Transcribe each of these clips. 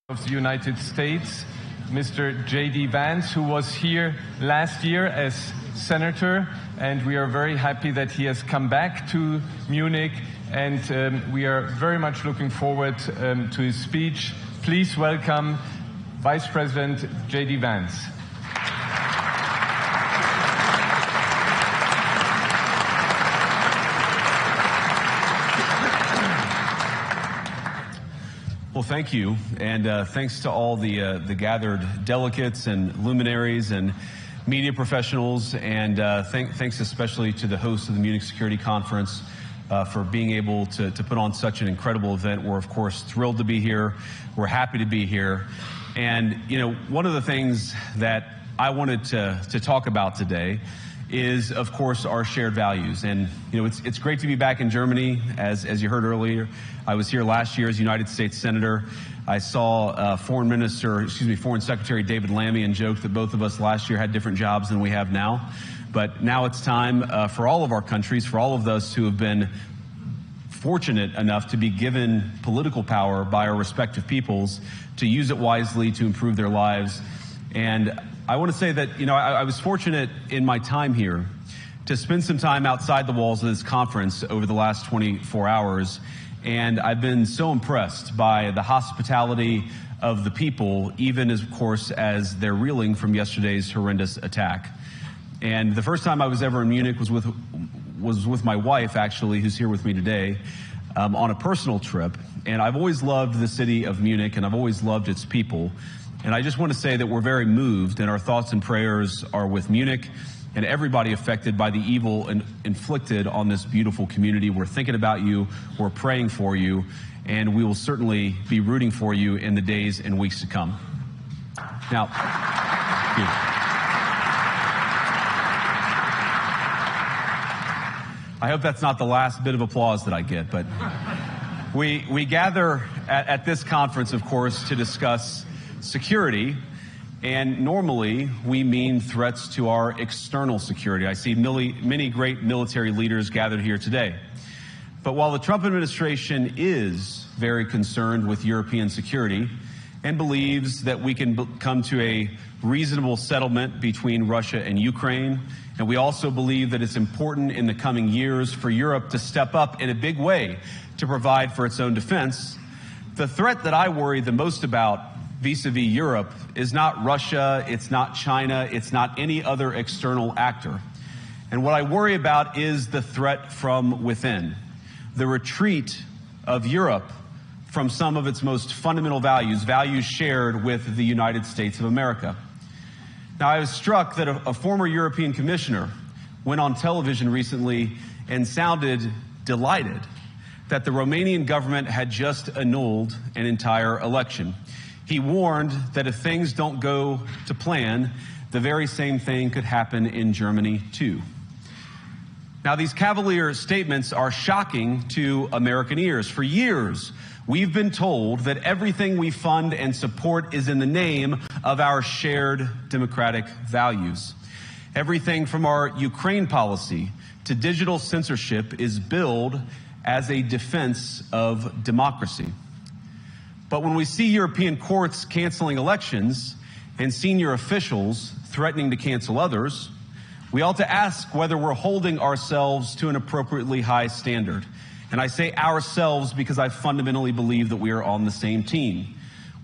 of the United States, Mr. J.D. Vance, who was here last year as senator, and we are very happy that he has come back to Munich, and we are very much looking forward to his speech. Please welcome Vice President J.D. Vance. Well, thank you, and thanks to all the gathered delegates and luminaries and media professionals, and thanks especially to the host of the Munich Security Conference for being able to put on such an incredible event. We're, of course, thrilled to be here. We're happy to be here. And, you know, one of the things that I wanted to talk about today is, of course, our shared values. And, you know, it's great to be back in Germany. As you heard earlier, I was here last year as United States Senator. I saw Foreign Secretary David Lammy and joked that both of us last year had different jobs than we have now. But now it's time for all of our countries, for all of us who have been fortunate enough to be given political power by our respective peoples, to use it wisely to improve their lives. And I want to say that, you know, I was fortunate in my time here to spend some time outside the walls of this conference over the last 24 hours. And I've been so impressed by the hospitality of the people, even as, of course, as they're reeling from yesterday's horrendous attack. And the first time I was ever in Munich was with my wife, actually, who's here with me today, on a personal trip. And I've always loved the city of Munich, and I've always loved its people. And I just want to say that we're very moved, and our thoughts and prayers are with Munich and everybody affected by the evil inflicted on this beautiful community. We're thinking about you, we're praying for you, and we will certainly be rooting for you in the days and weeks to come. Now, I hope that's not the last bit of applause that I get, but we gather at this conference, of course, to discuss security, and normally we mean threats to our external security. I see many great military leaders gathered here today. But while the Trump administration is very concerned with European security and believes that we can come to a reasonable settlement between Russia and Ukraine, and we also believe that it's important in the coming years for Europe to step up in a big way to provide for its own defense, the threat that I worry the most about vis-a-vis Europe is not Russia, it's not China, it's not any other external actor. And what I worry about is the threat from within, the retreat of Europe from some of its most fundamental values, values shared with the United States of America. Now, I was struck that a former European commissioner went on television recently and sounded delighted that the Romanian government had just annulled an entire election. He warned that if things don't go to plan, the very same thing could happen in Germany, too. Now, these cavalier statements are shocking to American ears. For years, we've been told that everything we fund and support is in the name of our shared democratic values. Everything from our Ukraine policy to digital censorship is billed as a defense of democracy. But when we see European courts canceling elections and senior officials threatening to cancel others, we ought to ask whether we're holding ourselves to an appropriately high standard. And I say ourselves because I fundamentally believe that we are on the same team.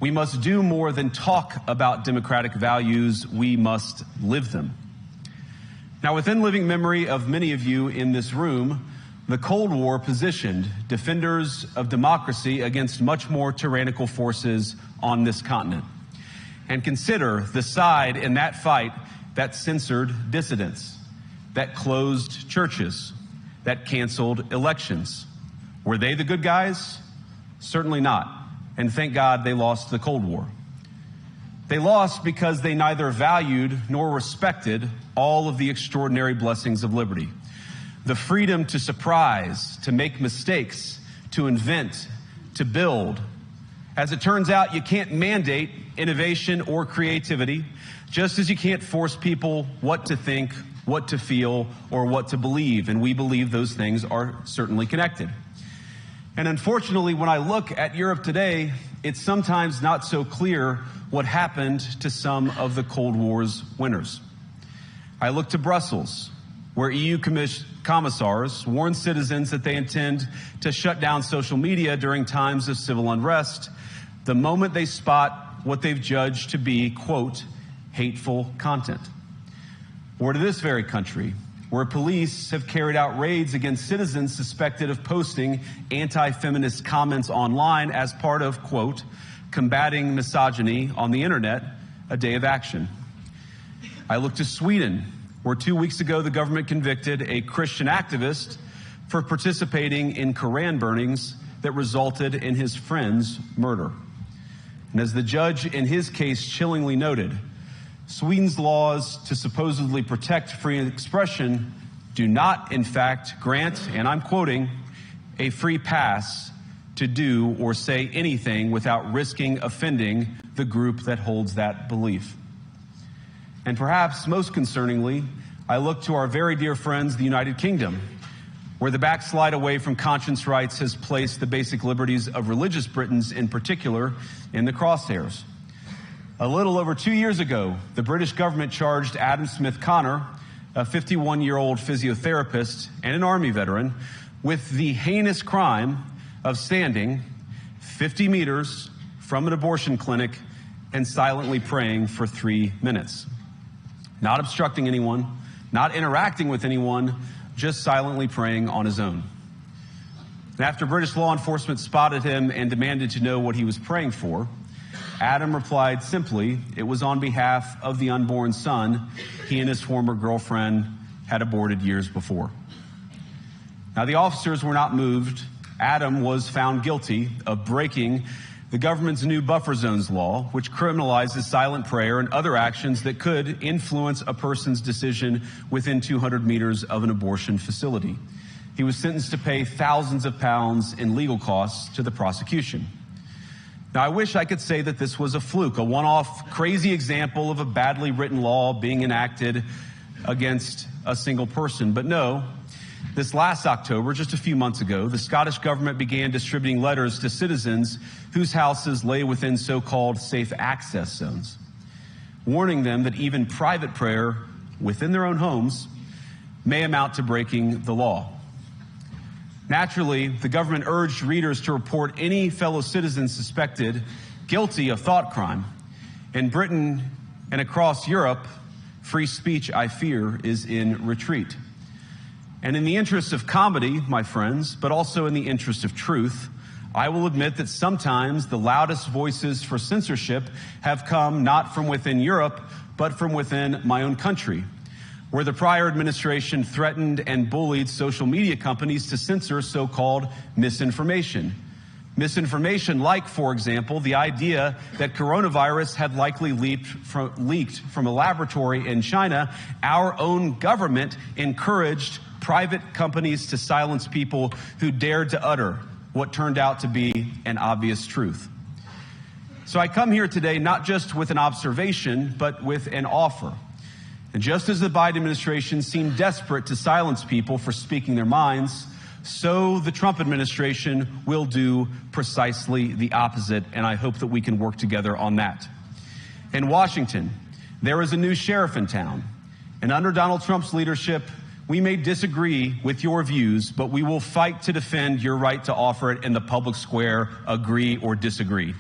We must do more than talk about democratic values, we must live them. Now, within living memory of many of you in this room, the Cold War positioned defenders of democracy against much more tyrannical forces on this continent. And consider the side in that fight that censored dissidents, that closed churches, that canceled elections. Were they the good guys? Certainly not. And thank God they lost the Cold War. They lost because they neither valued nor respected all of the extraordinary blessings of liberty. The freedom to surprise, to make mistakes, to invent, to build. As it turns out, you can't mandate innovation or creativity, just as you can't force people what to think, what to feel, or what to believe. And we believe those things are certainly connected. And unfortunately, when I look at Europe today, it's sometimes not so clear what happened to some of the Cold War's winners. I look to Brussels, where EU commissars warn citizens that they intend to shut down social media during times of civil unrest the moment they spot what they've judged to be, quote, hateful content. Or to this very country, where police have carried out raids against citizens suspected of posting anti-feminist comments online as part of, quote, combating misogyny on the internet, a day of action. I look to Sweden, where 2 weeks ago the government convicted a Christian activist for participating in Koran burnings that resulted in his friend's murder. And as the judge in his case chillingly noted, Sweden's laws to supposedly protect free expression do not, in fact, grant, and I'm quoting, a free pass to do or say anything without risking offending the group that holds that belief. And perhaps most concerningly, I look to our very dear friends, the United Kingdom, where the backslide away from conscience rights has placed the basic liberties of religious Britons in particular in the crosshairs. A little over 2 years ago, the British government charged Adam Smith Connor, a 51-year-old physiotherapist and an Army veteran, with the heinous crime of standing 50 meters from an abortion clinic and silently praying for 3 minutes. Not obstructing anyone, not interacting with anyone, just silently praying on his own. And after British law enforcement spotted him and demanded to know what he was praying for, Adam replied simply, it was on behalf of the unborn son he and his former girlfriend had aborted years before. Now, the officers were not moved. Adam was found guilty of breaking the government's new buffer zones law, which criminalizes silent prayer and other actions that could influence a person's decision within 200 meters of an abortion facility. He was sentenced to pay thousands of pounds in legal costs to the prosecution. Now, I wish I could say that this was a fluke, a one-off crazy example of a badly written law being enacted against a single person. But no, this last October, just a few months ago, the Scottish government began distributing letters to citizens whose houses lay within so-called safe access zones, warning them that even private prayer within their own homes may amount to breaking the law. Naturally, the government urged readers to report any fellow citizens suspected guilty of thought crime. In Britain and across Europe, free speech, I fear, is in retreat. And in the interest of comedy, my friends, but also in the interest of truth, I will admit that sometimes the loudest voices for censorship have come not from within Europe, but from within my own country, where the prior administration threatened and bullied social media companies to censor so-called misinformation. Misinformation like, for example, the idea that coronavirus had likely leaked from a laboratory in China. Our own government encouraged private companies to silence people who dared to utter what turned out to be an obvious truth. So I come here today not just with an observation, but with an offer. And just as the Biden administration seemed desperate to silence people for speaking their minds, so the Trump administration will do precisely the opposite, and I hope that we can work together on that. In Washington, there is a new sheriff in town, and under Donald Trump's leadership, we may disagree with your views, but we will fight to defend your right to offer it in the public square, agree or disagree.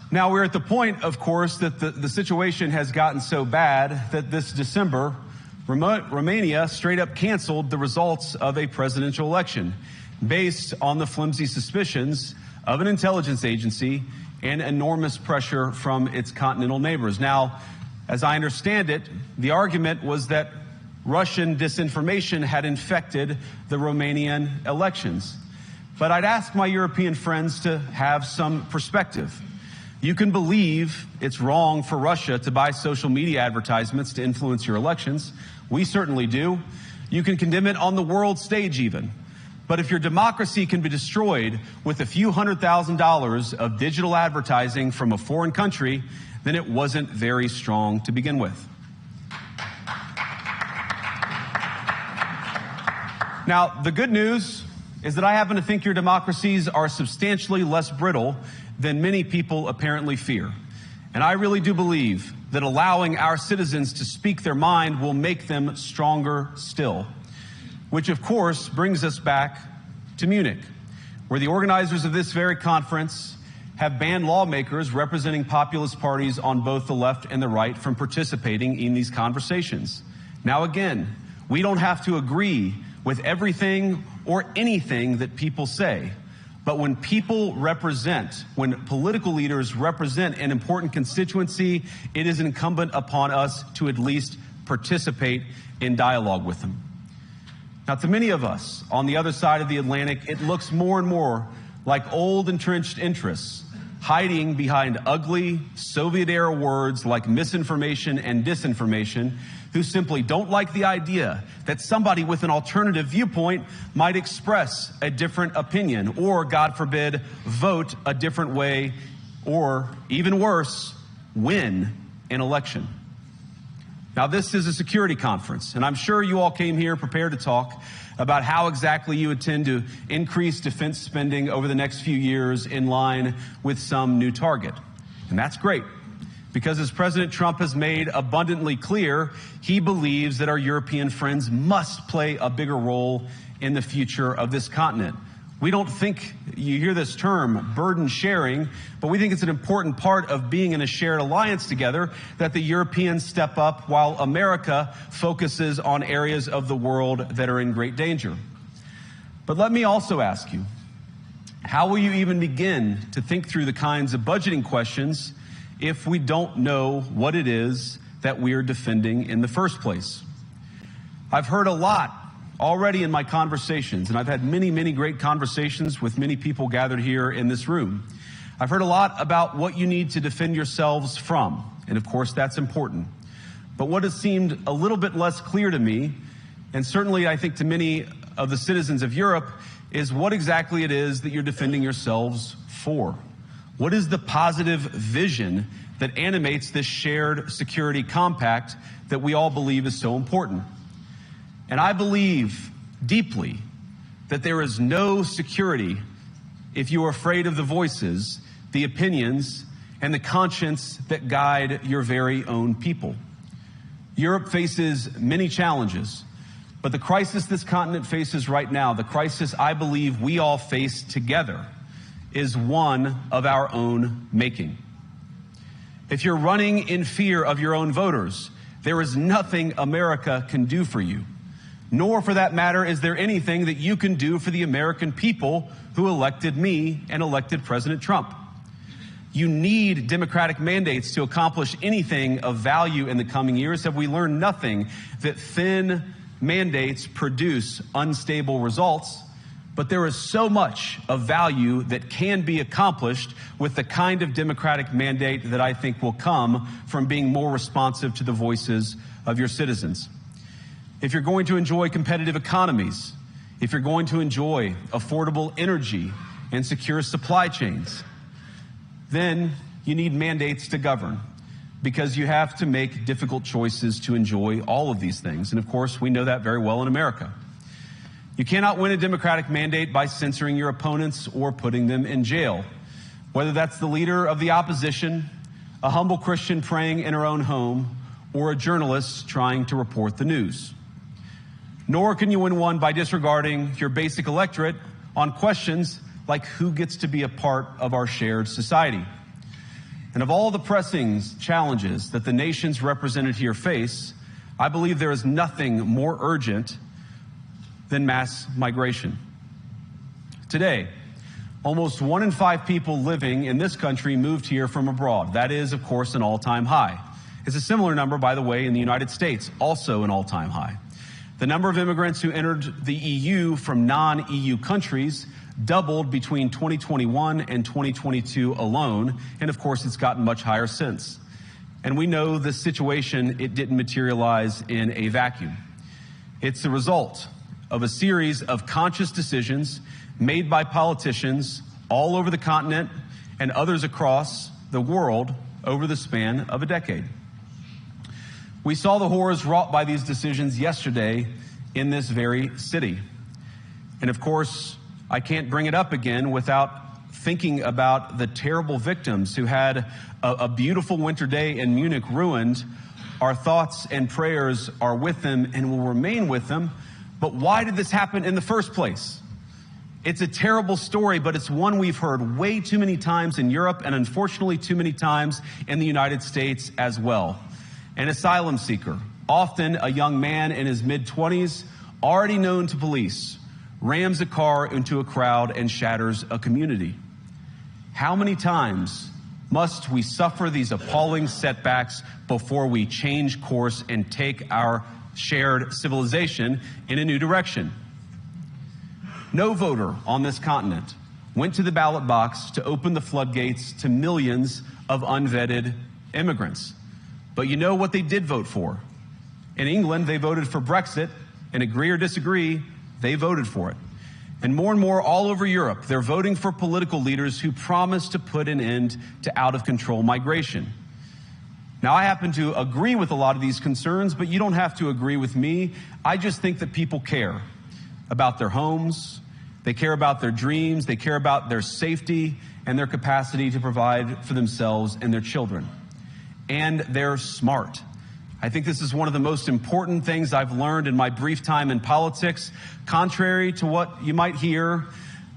Now, we're at the point, of course, that the situation has gotten so bad that this December, Romania straight up canceled the results of a presidential election based on the flimsy suspicions of an intelligence agency and enormous pressure from its continental neighbors. Now, as I understand it, the argument was that Russian disinformation had infected the Romanian elections. But I'd ask my European friends to have some perspective. You can believe it's wrong for Russia to buy social media advertisements to influence your elections. We certainly do. You can condemn it on the world stage even. But if your democracy can be destroyed with a few $100,000 of digital advertising from a foreign country, then it wasn't very strong to begin with. Now, the good news is that I happen to think your democracies are substantially less brittle than many people apparently fear. And I really do believe that allowing our citizens to speak their mind will make them stronger still. Which, of course, brings us back to Munich, where the organizers of this very conference have banned lawmakers representing populist parties on both the left and the right from participating in these conversations. Now, again, we don't have to agree with everything or anything that people say. But when people represent, when political leaders represent an important constituency, it is incumbent upon us to at least participate in dialogue with them. Now, to many of us on the other side of the Atlantic, it looks more and more like old entrenched interests hiding behind ugly Soviet-era words like misinformation and disinformation, who simply don't like the idea that somebody with an alternative viewpoint might express a different opinion or, God forbid, vote a different way or, even worse, win an election. Now, this is a security conference, and I'm sure you all came here prepared to talk about how exactly you intend to increase defense spending over the next few years in line with some new target. And that's great, because as President Trump has made abundantly clear, he believes that our European friends must play a bigger role in the future of this continent. We don't think, you hear this term, burden sharing, but we think it's an important part of being in a shared alliance together that the Europeans step up while America focuses on areas of the world that are in great danger. But let me also ask you, how will you even begin to think through the kinds of budgeting questions if we don't know what it is that we are defending in the first place? I've heard a lot already in my conversations, and I've had many, many great conversations with many people gathered here in this room. I've heard a lot about what you need to defend yourselves from, and of course that's important. But what has seemed a little bit less clear to me, and certainly I think to many of the citizens of Europe, is what exactly it is that you're defending yourselves for. What is the positive vision that animates this shared security compact that we all believe is so important? And I believe deeply that there is no security if you are afraid of the voices, the opinions, and the conscience that guide your very own people. Europe faces many challenges, but the crisis this continent faces right now, the crisis I believe we all face together, is one of our own making. If you're running in fear of your own voters, there is nothing America can do for you. Nor, for that matter, is there anything that you can do for the American people who elected me and elected President Trump. You need democratic mandates to accomplish anything of value in the coming years. Have we learned nothing that thin mandates produce unstable results? But there is so much of value that can be accomplished with the kind of democratic mandate that I think will come from being more responsive to the voices of your citizens. If you're going to enjoy competitive economies, if you're going to enjoy affordable energy and secure supply chains, then you need mandates to govern, because you have to make difficult choices to enjoy all of these things. And of course, we know that very well in America. You cannot win a democratic mandate by censoring your opponents or putting them in jail, whether that's the leader of the opposition, a humble Christian praying in her own home, or a journalist trying to report the news. Nor can you win one by disregarding your basic electorate on questions like who gets to be a part of our shared society. And of all the pressing challenges that the nations represented here face, I believe there is nothing more urgent than mass migration. Today, almost 1 in 5 people living in this country moved here from abroad. That is, of course, an all-time high. It's a similar number, by the way, in the United States, also an all-time high. The number of immigrants who entered the EU from non-EU countries doubled between 2021 and 2022 alone, and of course it's gotten much higher since. And we know this situation, it didn't materialize in a vacuum. It's the result of a series of conscious decisions made by politicians all over the continent and others across the world over the span of a decade. We saw the horrors wrought by these decisions yesterday in this very city. And of course, I can't bring it up again without thinking about the terrible victims who had a beautiful winter day in Munich ruined. Our thoughts and prayers are with them and will remain with them. But why did this happen in the first place? It's a terrible story, but it's one we've heard way too many times in Europe and unfortunately too many times in the United States as well. An asylum seeker, often a young man in his mid-20s, already known to police, rams a car into a crowd and shatters a community. How many times must we suffer these appalling setbacks before we change course and take our shared civilization in a new direction? No voter on this continent went to the ballot box to open the floodgates to millions of unvetted immigrants. But you know what they did vote for? In England, they voted for Brexit, and agree or disagree, they voted for it. And more all over Europe, they're voting for political leaders who promise to put an end to out-of-control migration. Now, I happen to agree with a lot of these concerns, but you don't have to agree with me. I just think that people care about their homes, they care about their dreams, they care about their safety and their capacity to provide for themselves and their children. And they're smart. I think this is one of the most important things I've learned in my brief time in politics. Contrary to what you might hear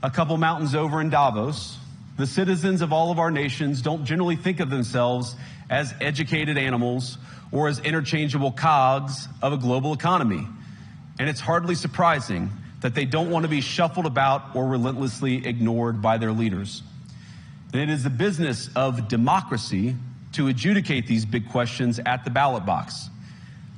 a couple mountains over in Davos, the citizens of all of our nations don't generally think of themselves as educated animals or as interchangeable cogs of a global economy. And it's hardly surprising that they don't want to be shuffled about or relentlessly ignored by their leaders. And it is the business of democracy to adjudicate these big questions at the ballot box.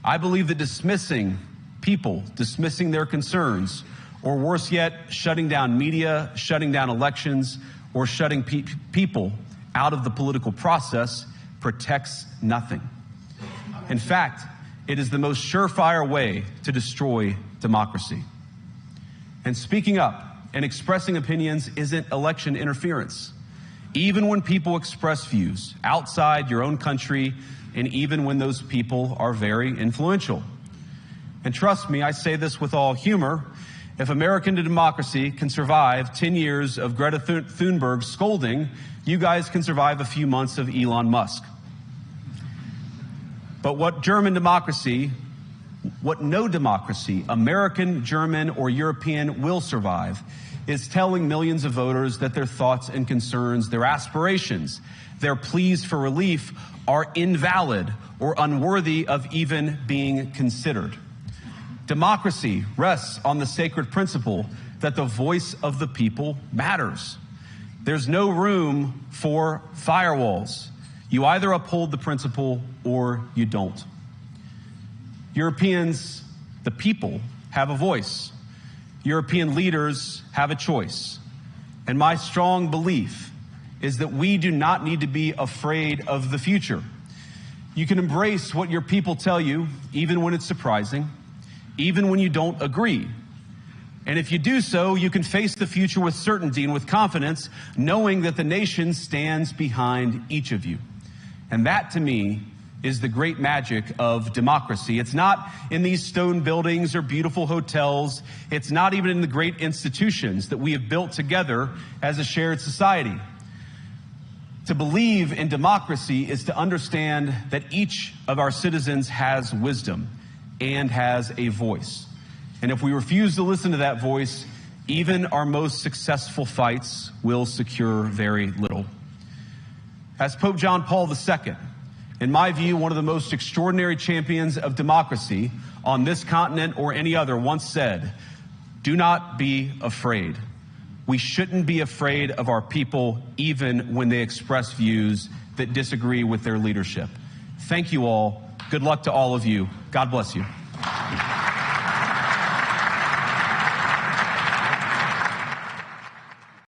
I believe that dismissing people, dismissing their concerns, or worse yet, shutting down media, shutting down elections, or shutting people out of the political process protects nothing. In fact, it is the most surefire way to destroy democracy. And speaking up and expressing opinions isn't election interference. Even when people express views outside your own country, and even when those people are very influential. And trust me, I say this with all humor, if American democracy can survive 10 years of Greta Thunberg scolding, you guys can survive a few months of Elon Musk. But what no democracy, American, German, or European, will survive is telling millions of voters that their thoughts and concerns, their aspirations, their pleas for relief are invalid or unworthy of even being considered. Democracy rests on the sacred principle that the voice of the people matters. There's no room for firewalls. You either uphold the principle or you don't. Europeans, the people, have a voice. European leaders have a choice. And my strong belief is that we do not need to be afraid of the future. You can embrace what your people tell you, even when it's surprising, even when you don't agree. And if you do so, you can face the future with certainty and with confidence, knowing that the nation stands behind each of you. And that, to me, is the great magic of democracy. It's not in these stone buildings or beautiful hotels. It's not even in the great institutions that we have built together as a shared society. To believe in democracy is to understand that each of our citizens has wisdom and has a voice. And if we refuse to listen to that voice, even our most successful fights will secure very little. As Pope John Paul II, in my view, one of the most extraordinary champions of democracy on this continent or any other, once said, "Do not be afraid." We shouldn't be afraid of our people, even when they express views that disagree with their leadership. Thank you all. Good luck to all of you. God bless you.